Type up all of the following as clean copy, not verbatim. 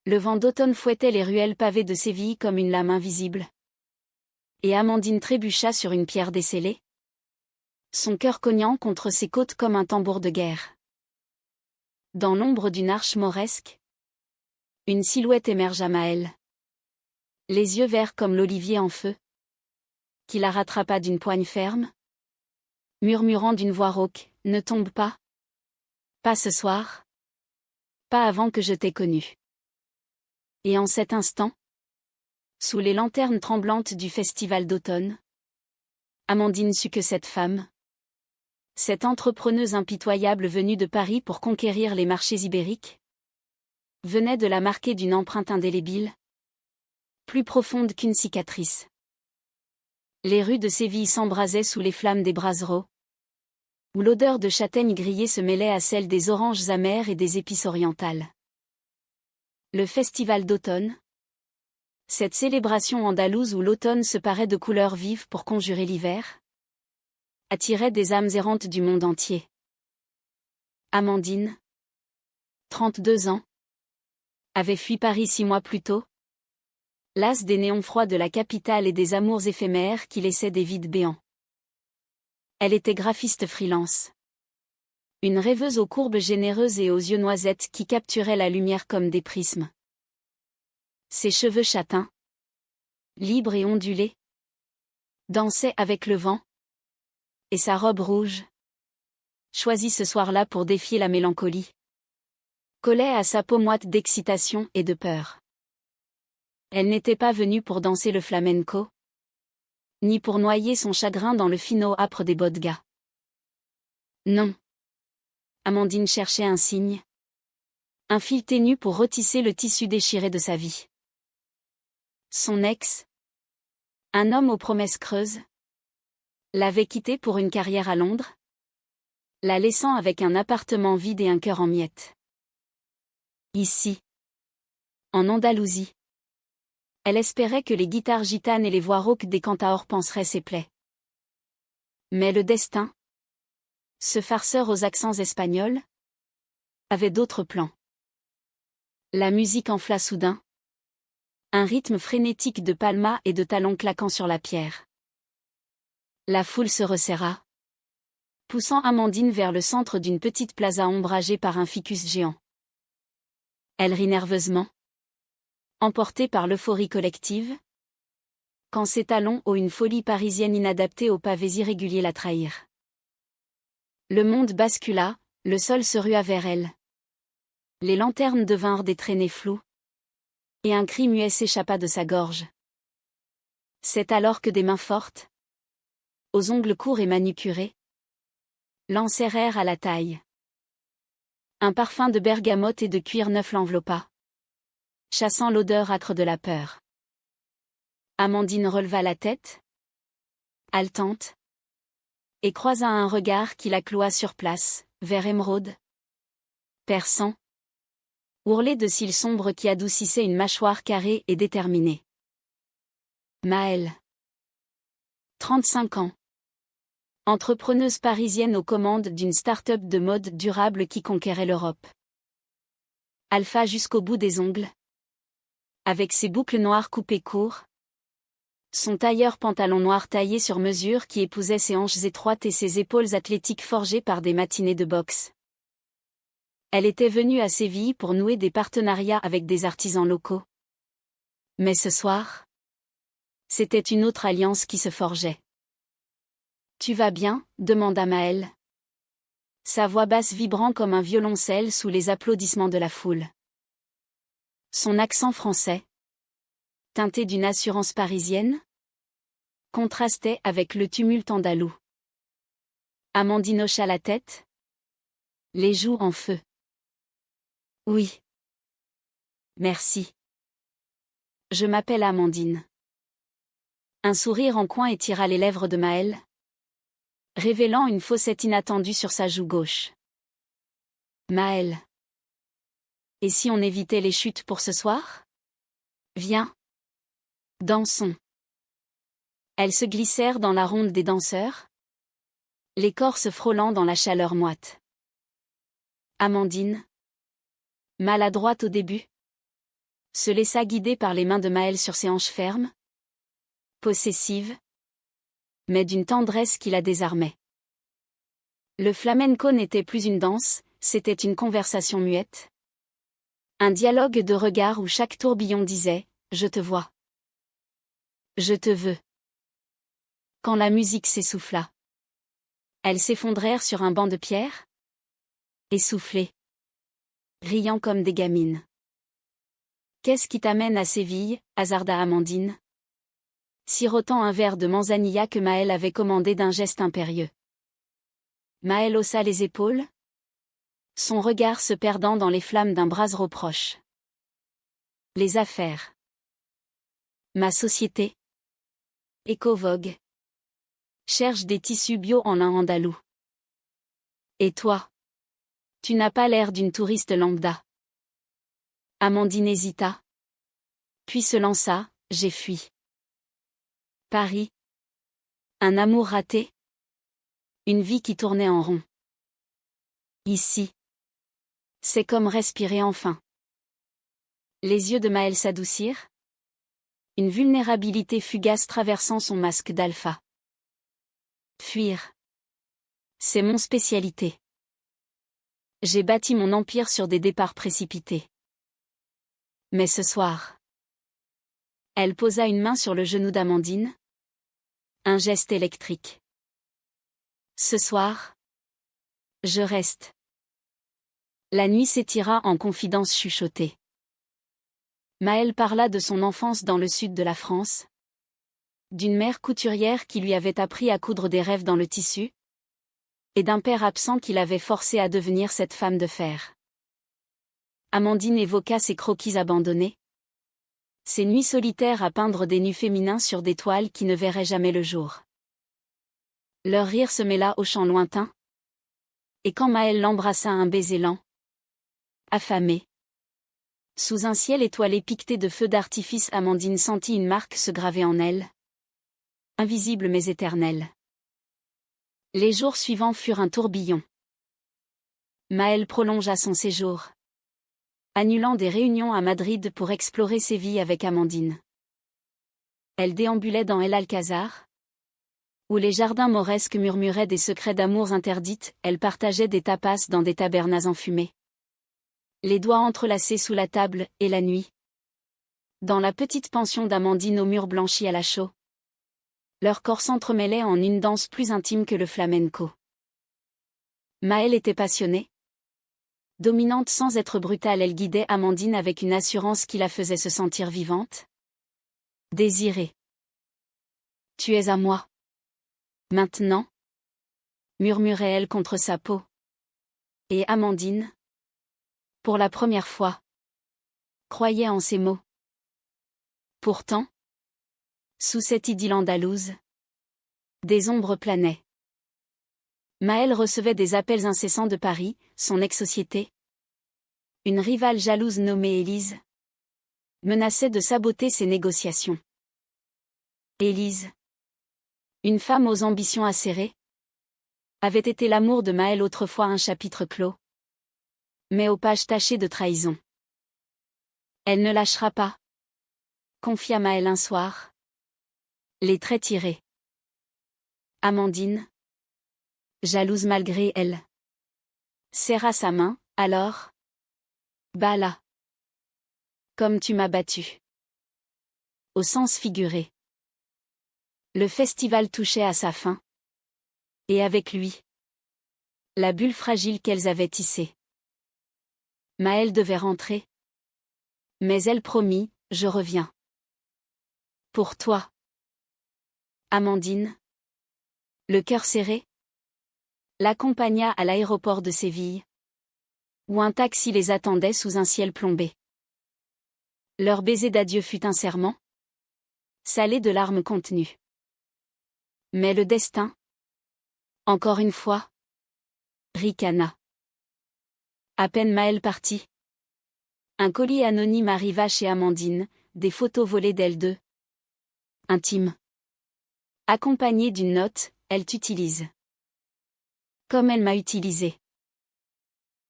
Le vent d'automne fouettait les ruelles pavées de Séville comme une lame invisible. Et Amandine trébucha sur une pierre descellée, son cœur cognant contre ses côtes comme un tambour de guerre. Dans l'ombre d'une arche mauresque, une silhouette émerge à Maëlle. Les yeux verts comme l'olivier en feu, qui la rattrapa d'une poigne ferme, murmurant d'une voix rauque, « Ne tombe pas. Pas ce soir. Pas avant que je t'ai connu. » Et en cet instant, sous les lanternes tremblantes du festival d'automne, Amandine sut que cette femme, cette entrepreneuse impitoyable venue de Paris pour conquérir les marchés ibériques, venait de la marquer d'une empreinte indélébile, plus profonde qu'une cicatrice. Les rues de Séville s'embrasaient sous les flammes des brassereaux, où l'odeur de châtaigne grillée se mêlait à celle des oranges amères et des épices orientales. Le festival d'automne, cette célébration andalouse où l'automne se parait de couleurs vives pour conjurer l'hiver, attirait des âmes errantes du monde entier. Amandine, 32 ans, avait fui Paris 6 mois plus tôt, lasse des néons froids de la capitale et des amours éphémères qui laissaient des vides béants. Elle était graphiste freelance. Une rêveuse aux courbes généreuses et aux yeux noisettes qui capturaient la lumière comme des prismes. Ses cheveux châtains, libres et ondulés, dansaient avec le vent, et sa robe rouge, choisie ce soir-là pour défier la mélancolie, collait à sa peau moite d'excitation et de peur. Elle n'était pas venue pour danser le flamenco, ni pour noyer son chagrin dans le fino âpre des vodkas. Non. Amandine cherchait un signe, un fil ténu pour retisser le tissu déchiré de sa vie. Son ex, un homme aux promesses creuses, l'avait quittée pour une carrière à Londres, la laissant avec un appartement vide et un cœur en miettes. Ici, en Andalousie, elle espérait que les guitares gitanes et les voix rauques des cantaors panseraient ses plaies. Mais le destin, ce farceur aux accents espagnols, avait d'autres plans. La musique enfla soudain, un rythme frénétique de palmas et de talons claquant sur la pierre. La foule se resserra, poussant Amandine vers le centre d'une petite plaza ombragée par un ficus géant. Elle rit nerveusement, emportée par l'euphorie collective, quand ses talons aux une folie parisienne inadaptée aux pavés irréguliers la trahirent. Le monde bascula, le sol se rua vers elle. Les lanternes devinrent des traînées floues, et un cri muet s'échappa de sa gorge. C'est alors que des mains fortes, aux ongles courts et manucurés, l'enserrèrent à la taille. Un parfum de bergamote et de cuir neuf l'enveloppa, chassant l'odeur âcre de la peur. Amandine releva la tête, haletante, et croisa un regard qui la cloua sur place, vert émeraude, perçant, ourlé de cils sombres qui adoucissaient une mâchoire carrée et déterminée. Maëlle. 35 ans. Entrepreneuse parisienne aux commandes d'une start-up de mode durable qui conquérait l'Europe. Alpha jusqu'au bout des ongles. Avec ses boucles noires coupées court. Son tailleur pantalon noir taillé sur mesure qui épousait ses hanches étroites et ses épaules athlétiques forgées par des matinées de boxe. Elle était venue à Séville pour nouer des partenariats avec des artisans locaux. Mais ce soir, c'était une autre alliance qui se forgeait. « Tu vas bien ?» demanda Maëlle. Sa voix basse vibrant comme un violoncelle sous les applaudissements de la foule. Son accent français, teinté d'une assurance parisienne, contrastait avec le tumulte andalou. Amandine hocha la tête, les joues en feu. Oui. Merci. Je m'appelle Amandine. Un sourire en coin étira les lèvres de Maëlle, révélant une fossette inattendue sur sa joue gauche. Maëlle. Et si on évitait les chutes pour ce soir ? Viens. Dansons. Elles se glissèrent dans la ronde des danseurs, les corps se frôlant dans la chaleur moite. Amandine, maladroite au début, Se laissa guider par les mains de Maël sur ses hanches fermes, possessives, mais d'une tendresse qui la désarmait. Le flamenco n'était plus une danse, c'était une conversation muette. Un dialogue de regards où chaque tourbillon disait « Je te vois. Je te veux ». Quand la musique s'essouffla, elles s'effondrèrent sur un banc de pierre, essoufflées, riant comme des gamines. « Qu'est-ce qui t'amène à Séville ?» hasarda Amandine, sirotant un verre de manzanilla que Maël avait commandé d'un geste impérieux. Maël haussa les épaules, son regard se perdant dans les flammes d'un brasero proche. Les affaires. Ma société. Ecovogue. Cherche des tissus bio en lin andalou. Et toi? Tu n'as pas l'air d'une touriste lambda. Amandine hésita. Puis se lança, j'ai fui. Paris. Un amour raté. Une vie qui tournait en rond. Ici. C'est comme respirer enfin. Les yeux de Maël s'adoucirent. Une vulnérabilité fugace traversant son masque d'alpha. Fuir. C'est mon spécialité. J'ai bâti mon empire sur des départs précipités. Mais ce soir. Elle posa une main sur le genou d'Amandine. Un geste électrique. Ce soir. Je reste. La nuit s'étira en confidences chuchotées. Maël parla de son enfance dans le sud de la France. D'une mère couturière qui lui avait appris à coudre des rêves dans le tissu. Et d'un père absent qui l'avait forcé à devenir cette femme de fer. Amandine évoqua ses croquis abandonnés. Ses nuits solitaires à peindre des nus féminins sur des toiles qui ne verraient jamais le jour. Leur rire se mêla au chant lointain. Et quand Maël l'embrassa un baiser lent. Affamée. Sous un ciel étoilé piqueté de feux d'artifice, Amandine sentit une marque se graver en elle. Invisible mais éternelle. Les jours suivants furent un tourbillon. Maël prolongea son séjour, annulant des réunions à Madrid pour explorer Séville avec Amandine. Elle déambulait dans El Alcázar, où les jardins mauresques murmuraient des secrets d'amours interdites, elle partageait des tapas dans des tabernas enfumées. Les doigts entrelacés sous la table, et la nuit. Dans la petite pension d'Amandine aux murs blanchis à la chaux. Leurs corps s'entremêlaient en une danse plus intime que le flamenco. Maël était passionnée. Dominante sans être brutale, elle guidait Amandine avec une assurance qui la faisait se sentir vivante. Désirée. Tu es à moi. Maintenant, murmurait-elle contre sa peau. Et Amandine, pour la première fois, croyait en ces mots. Pourtant, sous cette idylle andalouse, des ombres planaient. Maël recevait des appels incessants de Paris, son ex-société. Une rivale jalouse nommée Élise menaçait de saboter ses négociations. Élise, une femme aux ambitions acérées, avait été l'amour de Maël autrefois un chapitre clos. Mais aux pages tachées de trahison. Elle ne lâchera pas, confia Maël un soir. Les traits tirés. Amandine, jalouse malgré elle, serra sa main, alors. Bah là. Comme tu m'as battu. Au sens figuré. Le festival touchait à sa fin. Et avec lui, la bulle fragile qu'elles avaient tissée. Maël devait rentrer. Mais elle promit, je reviens. Pour toi. Amandine, le cœur serré, l'accompagna à l'aéroport de Séville, où un taxi les attendait sous un ciel plombé. Leur baiser d'adieu fut un serment, salé de larmes contenues. Mais le destin, encore une fois, ricana. À peine Maël partit. Un colis anonyme arriva chez Amandine, des photos volées d'elle deux. Intime. Accompagnée d'une note, elle t'utilise. Comme elle m'a utilisé.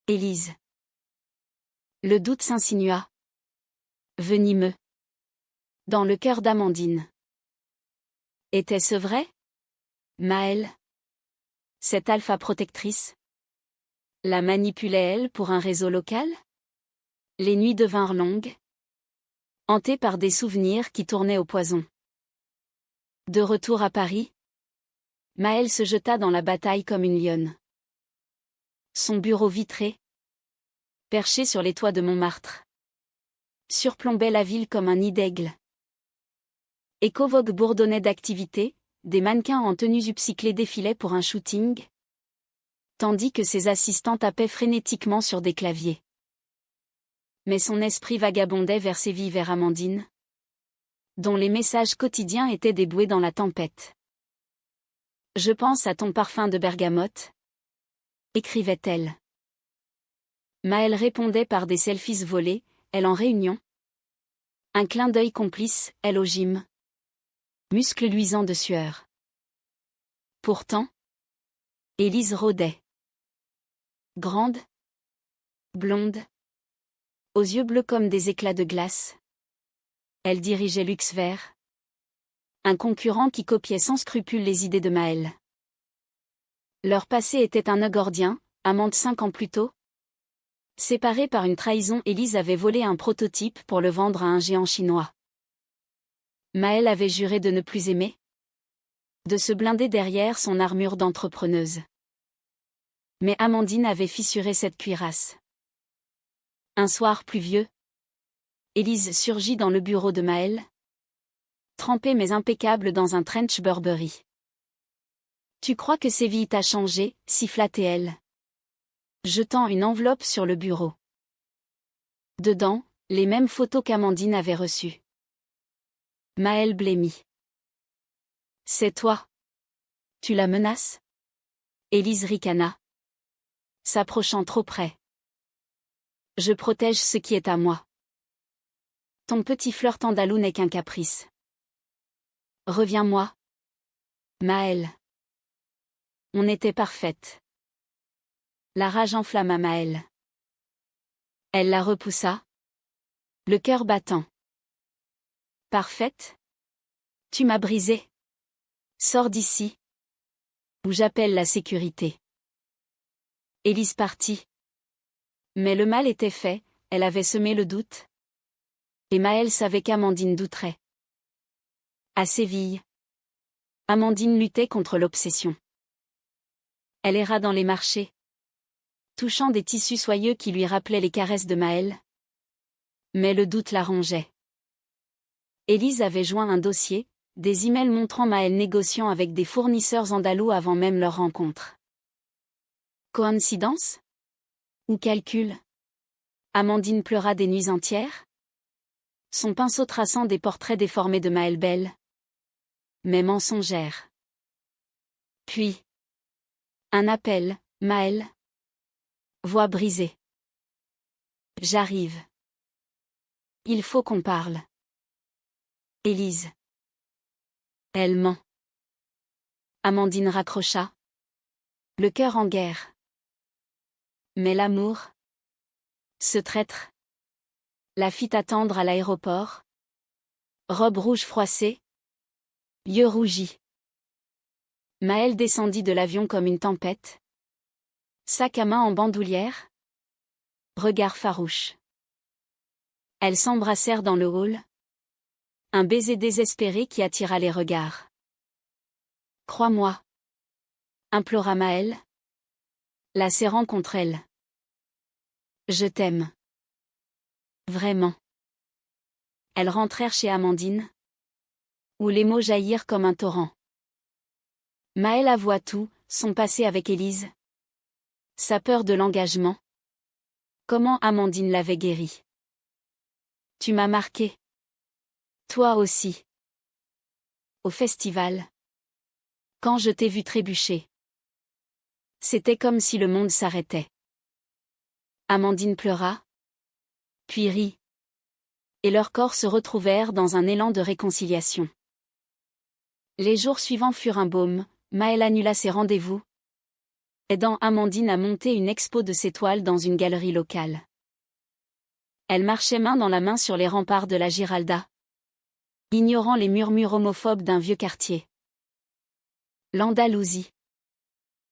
Élise. Le doute s'insinua. Venimeux. Dans le cœur d'Amandine. Était-ce vrai? Maëlle. Cette alpha protectrice. La manipulait-elle pour un réseau local? Les nuits devinrent longues, hantées par des souvenirs qui tournaient au poison. De retour à Paris, Maëlle se jeta dans la bataille comme une lionne. Son bureau vitré, perché sur les toits de Montmartre, surplombait la ville comme un nid d'aigle. Ecovogue bourdonnait d'activité, des mannequins en tenues upcyclées défilaient pour un shooting, tandis que ses assistants tapaient frénétiquement sur des claviers. Mais son esprit vagabondait vers Séville, vers Amandine, dont les messages quotidiens étaient déboués dans la tempête. « Je pense à ton parfum de bergamote », écrivait-elle. Maëlle répondait par des selfies volés, elle en réunion. Un clin d'œil complice, elle au gym. Muscles luisants de sueur. Pourtant, Élise rôdait. Grande, blonde, aux yeux bleus comme des éclats de glace. Elle dirigeait Luxfer, un concurrent qui copiait sans scrupule les idées de Maëlle. Leur passé était un nœud gordien, amante 5 ans plus tôt. Séparée par une trahison, Élise avait volé un prototype pour le vendre à un géant chinois. Maëlle avait juré de ne plus aimer, de se blinder derrière son armure d'entrepreneuse. Mais Amandine avait fissuré cette cuirasse. Un soir pluvieux, Élise surgit dans le bureau de Maëlle, trempée mais impeccable dans un trench Burberry. « Tu crois que Séville t'a changé » siffla-t-elle, jetant une enveloppe sur le bureau. Dedans, les mêmes photos qu'Amandine avait reçues. Maëlle blêmit. « C'est toi. Tu la menaces » Élise ricana, s'approchant trop près. « Je protège ce qui est à moi. Ton petit flirt andalou n'est qu'un caprice. Reviens-moi. Maëlle. » On était parfaite. La rage enflamma Maëlle. Elle la repoussa, le cœur battant. Parfaite? Tu m'as brisé. Sors d'ici, ou j'appelle la sécurité. Élise partit. Mais le mal était fait, elle avait semé le doute. Et Maëlle savait qu'Amandine douterait. À Séville, Amandine luttait contre l'obsession. Elle erra dans les marchés, touchant des tissus soyeux qui lui rappelaient les caresses de Maëlle. Mais le doute la rongeait. Élise avait joint un dossier, des emails montrant Maëlle négociant avec des fournisseurs andalous avant même leur rencontre. Coïncidence? Ou calcul? Amandine pleura des nuits entières, son pinceau traçant des portraits déformés de Maëlle belle, mais mensongère. Puis, un appel, Maëlle. Voix brisée. J'arrive. Il faut qu'on parle. Élise. Elle ment. Amandine raccrocha, le cœur en guerre. Mais l'amour, ce traître, la fit attendre à l'aéroport. Robe rouge froissée, yeux rougis. Maëlle descendit de l'avion comme une tempête. Sac à main en bandoulière. Regard farouche. Elles s'embrassèrent dans le hall. Un baiser désespéré qui attira les regards. « Crois-moi » implora Maëlle, la serrant contre elle. « Je t'aime. Vraiment. » Elles rentrèrent chez Amandine, où les mots jaillirent comme un torrent. Maëlle avoua tout, son passé avec Élise, sa peur de l'engagement. Comment Amandine l'avait guérie. « Tu m'as marqué. Toi aussi. Au festival. Quand je t'ai vu trébucher. C'était comme si le monde s'arrêtait. » Amandine pleura, puis rit. Et leurs corps se retrouvèrent dans un élan de réconciliation. Les jours suivants furent un baume, Maëlle annula ses rendez-vous, aidant Amandine à monter une expo de ses toiles dans une galerie locale. Elle marchait main dans la main sur les remparts de la Giralda, ignorant les murmures homophobes d'un vieux quartier. L'Andalousie,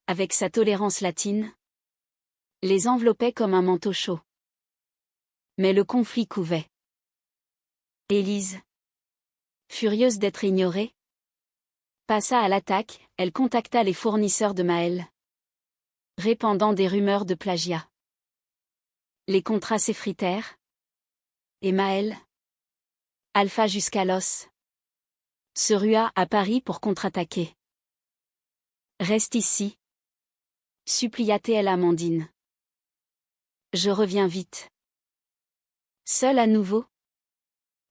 avec sa tolérance latine, les enveloppait comme un manteau chaud. Mais le conflit couvait. Élise, furieuse d'être ignorée, passa à l'attaque. Elle contacta les fournisseurs de Maël, répandant des rumeurs de plagiat. Les contrats s'effritèrent, et Maël, alpha jusqu'à l'os, se rua à Paris pour contre-attaquer. Reste ici, supplia-t-elle Amandine. Je reviens vite. Seule à nouveau,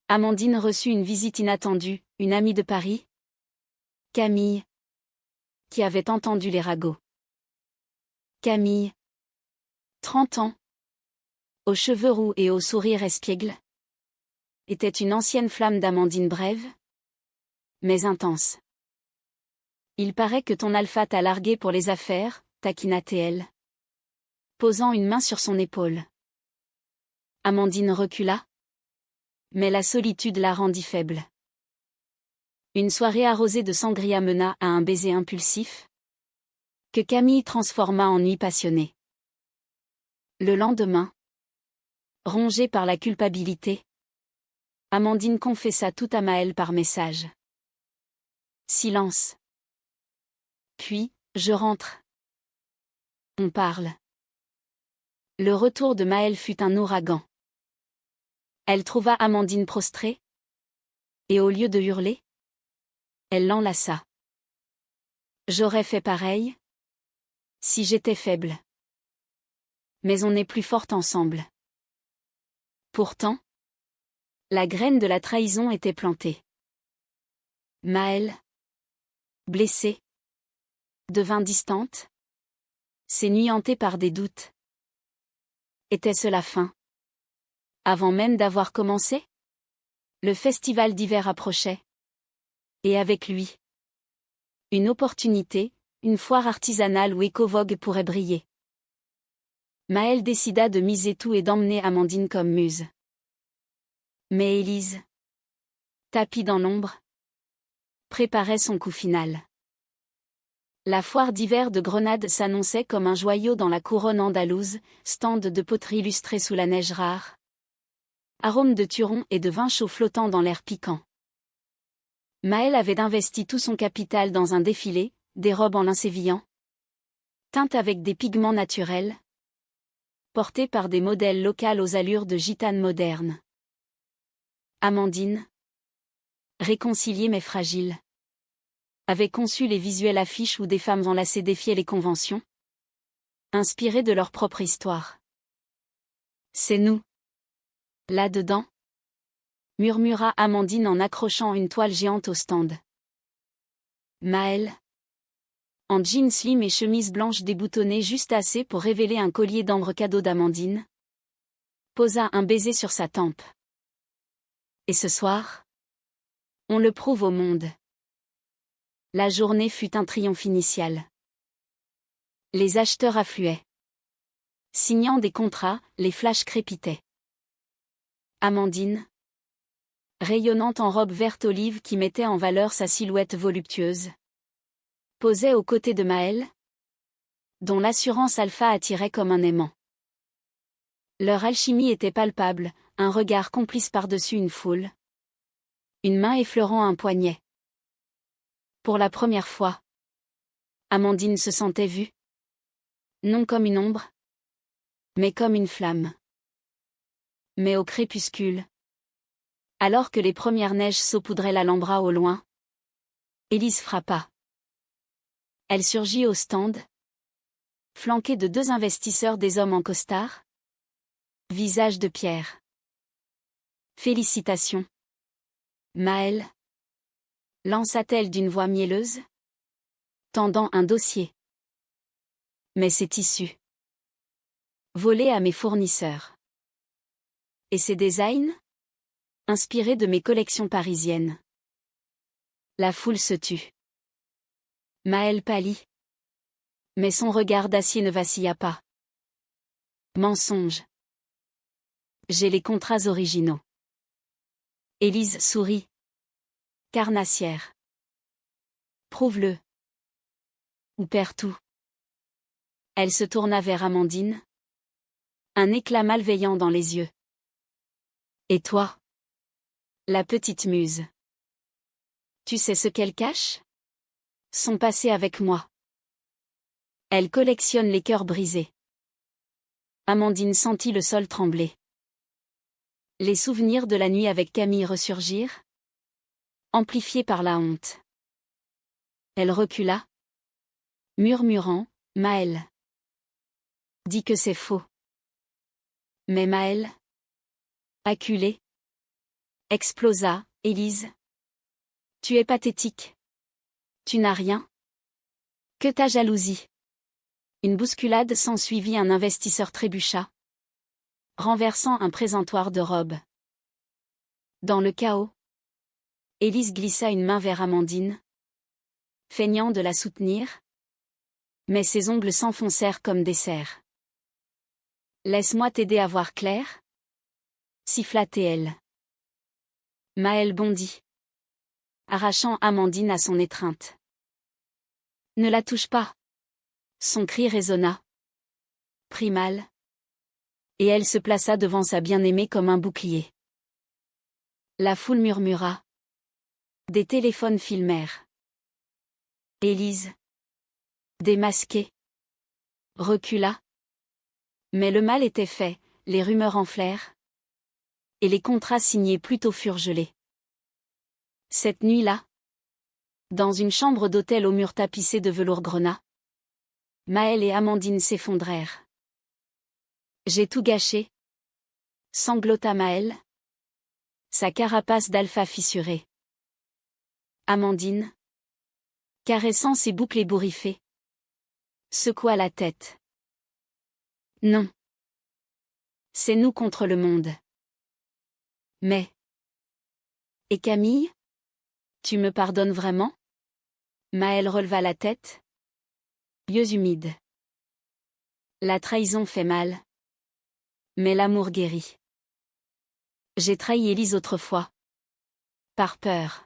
Amandine reçut une visite inattendue, une amie de Paris, Camille, qui avait entendu les ragots. Camille, 30 ans, aux cheveux roux et au sourire espiègle, était une ancienne flamme d'Amandine brève, mais intense. Il paraît que ton alpha t'a largué pour les affaires, taquina-t-elle, posant une main sur son épaule. Amandine recula, mais la solitude la rendit faible. Une soirée arrosée de sangria mena à un baiser impulsif, que Camille transforma en nuit passionnée. Le lendemain, rongée par la culpabilité, Amandine confessa tout à Maël par message. Silence. Puis, je rentre. On parle. Le retour de Maël fut un ouragan. Elle trouva Amandine prostrée, et au lieu de hurler, elle l'enlaça. J'aurais fait pareil, si j'étais faible. Mais on est plus forte ensemble. Pourtant, la graine de la trahison était plantée. Maël, blessée, devint distante, s'énuyantait par des doutes. Était-ce la fin? Avant même d'avoir commencé? Le festival d'hiver approchait. Et avec lui, une opportunité, une foire artisanale où Ecovogue pourrait briller. Maël décida de miser tout et d'emmener Amandine comme muse. Mais Élise, tapie dans l'ombre, préparait son coup final. La foire d'hiver de Grenade s'annonçait comme un joyau dans la couronne andalouse, stand de poterie lustrée sous la neige rare. Arômes de turon et de vin chaud flottant dans l'air piquant. Maël avait investi tout son capital dans un défilé, des robes en lin sévillant, teintes avec des pigments naturels, portées par des modèles locales aux allures de gitanes modernes. Amandine, réconciliée mais fragile, avait conçu les visuels affiches où des femmes enlacées défiaient les conventions, inspirées de leur propre histoire. C'est nous. Là-dedans, murmura Amandine en accrochant une toile géante au stand. Maël, en jeans slim et chemise blanche déboutonnée juste assez pour révéler un collier d'ambre cadeau d'Amandine, posa un baiser sur sa tempe. Et ce soir, on le prouve au monde. La journée fut un triomphe initial. Les acheteurs affluaient. Signant des contrats, les flashs crépitaient. Amandine, rayonnante en robe verte olive qui mettait en valeur sa silhouette voluptueuse, posait aux côtés de Maël, dont l'assurance alpha attirait comme un aimant. Leur alchimie était palpable, un regard complice par-dessus une foule, une main effleurant un poignet. Pour la première fois, Amandine se sentait vue, non comme une ombre, mais comme une flamme. Mais au crépuscule, alors que les premières neiges saupoudraient l'Alhambra au loin, Élise frappa. Elle surgit au stand, flanquée de 2 investisseurs des hommes en costard, visage de pierre. Félicitations. Maël, lança-t-elle d'une voix mielleuse, tendant un dossier. Mais c'est issu. Volé à mes fournisseurs. Et ces designs? Inspirés de mes collections parisiennes. La foule se tut. Maël pâlit. Mais son regard d'acier ne vacilla pas. Mensonge. J'ai les contrats originaux. Élise sourit. Carnassière. Prouve-le. Ou perds tout. Elle se tourna vers Amandine. Un éclat malveillant dans les yeux. Et toi? La petite muse. Tu sais ce qu'elle cache? Son passé avec moi. Elle collectionne les cœurs brisés. Amandine sentit le sol trembler. Les souvenirs de la nuit avec Camille ressurgirent, amplifiés par la honte. Elle recula, murmurant, Maëlle. Dit que c'est faux. Mais Maëlle, acculée, explosa, Élise. Tu es pathétique. Tu n'as rien. Que ta jalousie. Une bousculade s'ensuivit, un investisseur trébucha, renversant un présentoir de robes. Dans le chaos, Élise glissa une main vers Amandine, feignant de la soutenir, mais ses ongles s'enfoncèrent comme des serres. Laisse-moi t'aider à voir clair, siffla-t-elle. Maëlle bondit, arrachant Amandine à son étreinte. Ne la touche pas. Son cri résonna. Prit mal. Et elle se plaça devant sa bien-aimée comme un bouclier. La foule murmura. Des téléphones filmèrent. Élise, démasquée, recula. Mais le mal était fait, les rumeurs enflèrent. Et les contrats signés plutôt furent gelés. Cette nuit-là, dans une chambre d'hôtel aux murs tapissés de velours grenat, Maëlle et Amandine s'effondrèrent. J'ai tout gâché, sanglota Maëlle, sa carapace d'alpha fissurée. Amandine, caressant ses boucles ébouriffées, secoua la tête. Non. C'est nous contre le monde. Mais. Et Camille? Tu me pardonnes vraiment? Maëlle releva la tête. Yeux humides. La trahison fait mal. Mais l'amour guérit. J'ai trahi Élise autrefois. Par peur.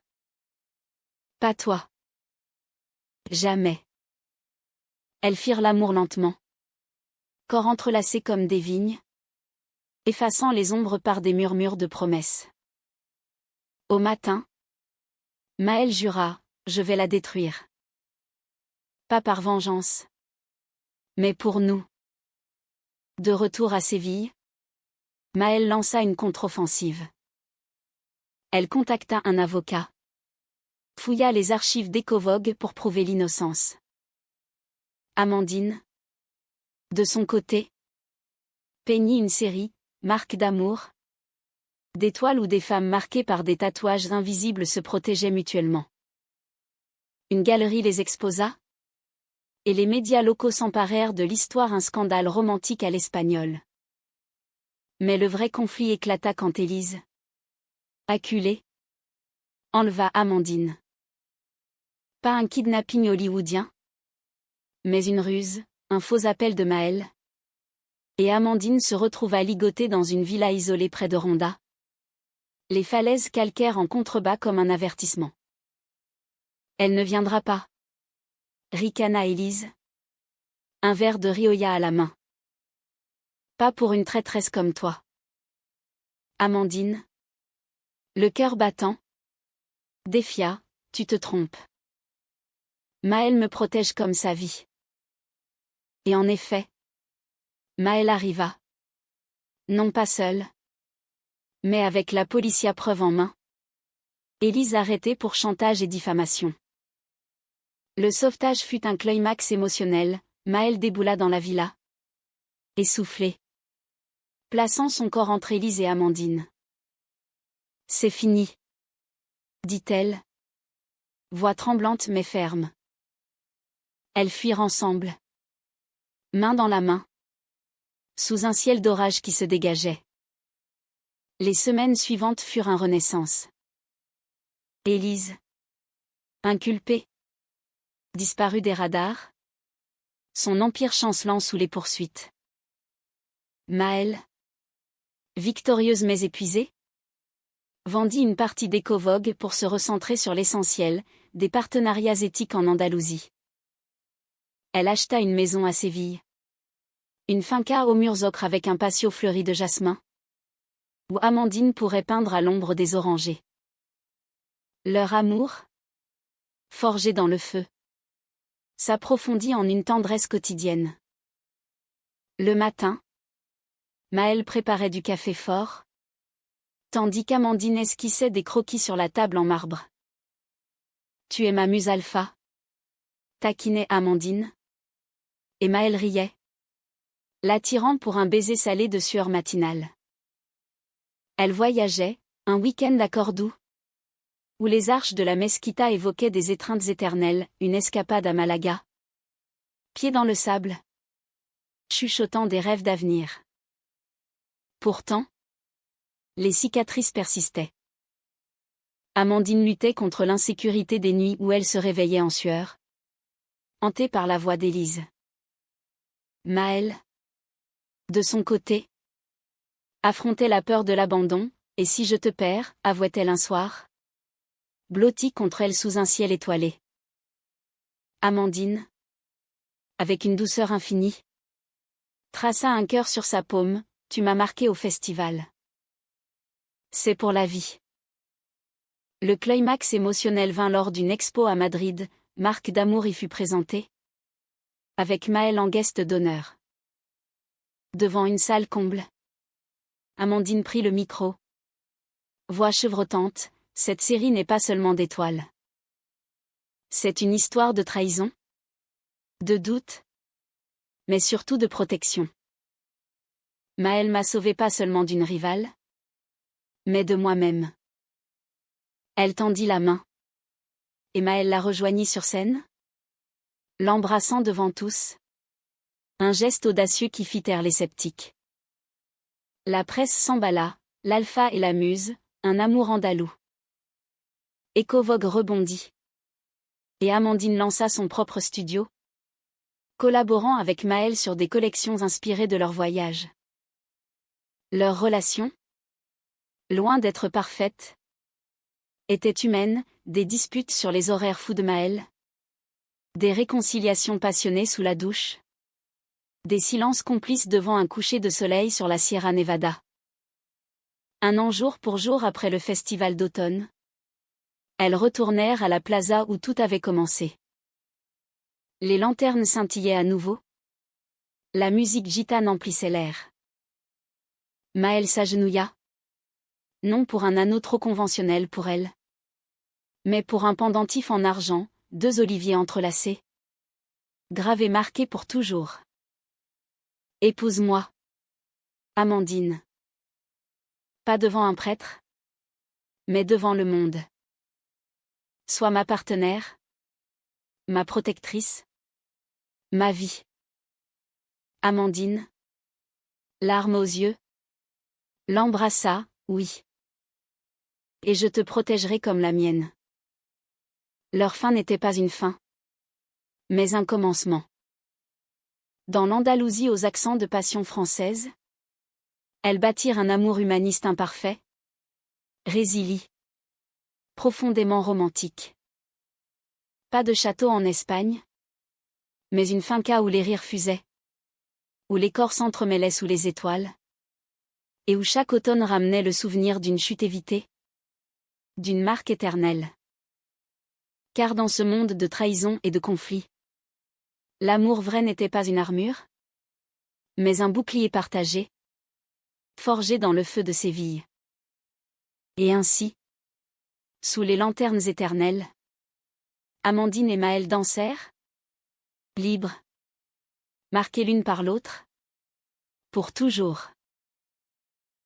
Pas toi. Jamais. Elles firent l'amour lentement. Corps entrelacés comme des vignes, effaçant les ombres par des murmures de promesses. Au matin, Maëlle jura, je vais la détruire. Pas par vengeance. Mais pour nous. De retour à Séville, Maëlle lança une contre-offensive. Elle contacta un avocat. Fouilla les archives d'Ecovogue pour prouver l'innocence. Amandine, de son côté, peignit une série, marques d'amour, d'étoiles où des femmes marquées par des tatouages invisibles se protégeaient mutuellement. Une galerie les exposa, et les médias locaux s'emparèrent de l'histoire, un scandale romantique à l'espagnol. Mais le vrai conflit éclata quand Élise, acculée, enleva Amandine. Pas un kidnapping hollywoodien, mais une ruse, un faux appel de Maëlle. Et Amandine se retrouva ligotée dans une villa isolée près de Ronda. Les falaises calcaires en contrebas comme un avertissement. Elle ne viendra pas. Ricana Élise. Un verre de Rioja à la main. Pas pour une traîtresse comme toi. Amandine. Le cœur battant. Défia, tu te trompes. Maëlle me protège comme sa vie. Et en effet, Maëlle arriva. Non pas seule, mais avec la police à preuve en main. Élise arrêtée pour chantage et diffamation. Le sauvetage fut un climax émotionnel, Maëlle déboula dans la villa. Essoufflée. Plaçant son corps entre Élise et Amandine. C'est fini. Dit-elle. Voix tremblante mais ferme. Elles fuirent ensemble. Main dans la main. Sous un ciel d'orage qui se dégageait. Les semaines suivantes furent un renaissance. Élise. Inculpée. Disparue des radars. Son empire chancelant sous les poursuites. Maëlle. Victorieuse mais épuisée, vendit une partie d'Ecovogue pour se recentrer sur l'essentiel, des partenariats éthiques en Andalousie. Elle acheta une maison à Séville. Une finca aux murs ocre avec un patio fleuri de jasmin, où Amandine pourrait peindre à l'ombre des orangers. Leur amour, forgé dans le feu, s'approfondit en une tendresse quotidienne. Le matin, Maëlle préparait du café fort, tandis qu'Amandine esquissait des croquis sur la table en marbre. « Tu es ma muse alpha » taquinait Amandine. Et Maëlle riait, l'attirant pour un baiser salé de sueur matinale. Elle voyageait, un week-end à Cordoue, où les arches de la Mesquita évoquaient des étreintes éternelles, une escapade à Malaga. Pieds dans le sable, chuchotant des rêves d'avenir. Pourtant, les cicatrices persistaient. Amandine luttait contre l'insécurité des nuits où elle se réveillait en sueur, hantée par la voix d'Élise. Maëlle, de son côté, affrontait la peur de l'abandon, et si je te perds, avouait-elle un soir, blottie contre elle sous un ciel étoilé. Amandine, avec une douceur infinie, traça un cœur sur sa paume, tu m'as marqué au festival. C'est pour la vie. Le climax émotionnel vint lors d'une expo à Madrid, Marque d'amour y fut présentée, avec Maëlle en guest d'honneur. Devant une salle comble, Amandine prit le micro. Voix chevrotante, cette série n'est pas seulement d'étoiles. C'est une histoire de trahison, de doute, mais surtout de protection. Maëlle m'a sauvé pas seulement d'une rivale, mais de moi-même. Elle tendit la main. Et Maëlle la rejoignit sur scène, l'embrassant devant tous. Un geste audacieux qui fit taire les sceptiques. La presse s'emballa, l'alpha et la muse, un amour andalou. Ecovogue rebondit. Et Amandine lança son propre studio, collaborant avec Maëlle sur des collections inspirées de leur voyage. Leur relation, loin d'être parfaite, était humaine, des disputes sur les horaires fous de Maëlle, des réconciliations passionnées sous la douche, des silences complices devant un coucher de soleil sur la Sierra Nevada. Un an jour pour jour après le festival d'automne, elles retournèrent à la plaza où tout avait commencé. Les lanternes scintillaient à nouveau. La musique gitane emplissait l'air. Maëlle s'agenouilla. Non pour un anneau trop conventionnel pour elle, mais pour un pendentif en argent, 2 oliviers entrelacés, gravés marqués pour toujours. Épouse-moi, Amandine. Pas devant un prêtre, mais devant le monde. Sois ma partenaire, ma protectrice, ma vie. Amandine, larmes aux yeux, l'embrassa, oui. Et je te protégerai comme la mienne. Leur fin n'était pas une fin, mais un commencement. Dans l'Andalousie aux accents de passion française, elles bâtirent un amour humaniste imparfait, résilient, profondément romantique. Pas de château en Espagne, mais une finca où les rires fusaient, où les corps s'entremêlaient sous les étoiles, et où chaque automne ramenait le souvenir d'une chute évitée, d'une marque éternelle. Car dans ce monde de trahison et de conflits, l'amour vrai n'était pas une armure, mais un bouclier partagé, forgé dans le feu de Séville. Et ainsi, sous les lanternes éternelles, Amandine et Maëlle dansèrent, libres, marquées l'une par l'autre, pour toujours.